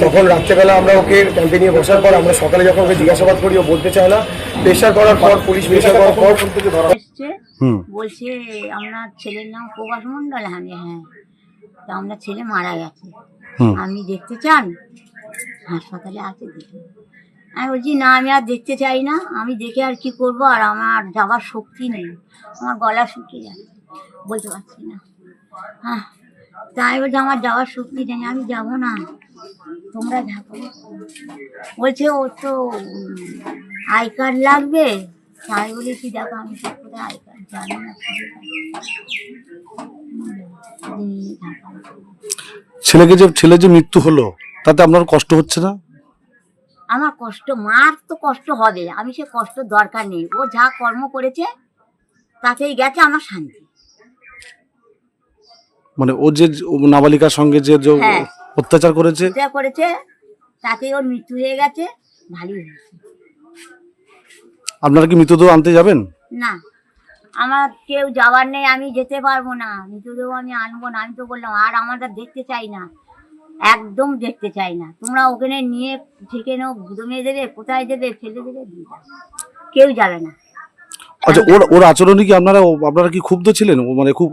তখন রাত্রেবেলা আমরা ওকে ক্যাম্পে নিয়ে বসার পর আমরা সকালে যখন ওকে জিজ্ঞাসাবাদ করি ও বলতে চায় না। প্রেশার করার পর পুলিশ প্রেশার করার পর এসছে, বলছে আপনার ছেলের নাম প্রকাশ মণ্ডল। আমি হ্যাঁ, তা আপনার ছেলে মারা গেছে, আপনি দেখতে চান? হাসপাতালে আছে, দেখুন। আমি বলছি না, আমি আর দেখতে চাই না, আমি দেখে আর কি করব, আর আমার যাবার শক্তি নেই, আমার গলা শুকিয়ে যাচ্ছে, বলতে পারছি না। হ্যাঁ, তাই বলছে আমার যাওয়ার শক্তি নেই, আমি যাব না, তোমরা থাকো। বলছে ও তো আই কার্ড লাগবে। তাই বলেছি দেখো আমি তো কোথায় আই কার্ড জানি না। ছেলে যে মৃত্যু হলো তাতে আপনার কষ্ট হচ্ছে না? আমার কষ্ট, মার তো কষ্ট হবে, আমি সে কষ্ট দরকার নেই, ও যা কর্ম করেছে তাতেই গেছে, আমার শান্তি। মানে ও যে নাবালিকার সঙ্গে যে অত্যাচার করেছে তাতে ওর মৃত্যু হয়ে গেছে, ভালোই হয়েছে। আপনারা কি মৃতদেহ আনতে যাবেন? না, আমার কেউ যাওয়ার নেই, আমি যেতে পারবো না, মৃতদেহ আমি আনবো না। আমি তো বললাম আর আমাদের দেখতে চাই না, একদম দেখতে চাই না। তোমরা ওখানে নিয়ে যেখানে গুদমে দেবে, কোথায় দেবে, ফেলে দেবে, কেউ যাবে না। আচ্ছা, ওর আচরণে কি আপনারা কি ক্ষুব্ধ ছিলেন? মানে খুব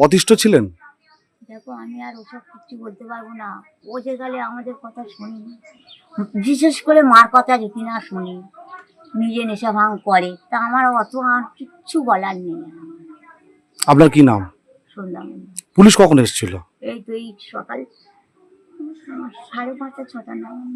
অতিষ্ঠ ছিলেন? দেখো আমি আর ওসব কিছু বলতে পারবো না। ও যে গেলে আমাদের কথা শুনি, বিশেষ করে মার কথা যদি না শুনি, নিজে নেশা ভাঙ করে, তা আমার অত আর কিচ্ছু বলার নেই। আপনার কি নাম? সন্ধ্যা। পুলিশ কখন এসেছিল? এই তো এই সকাল 5:30 6টা নাগাদ।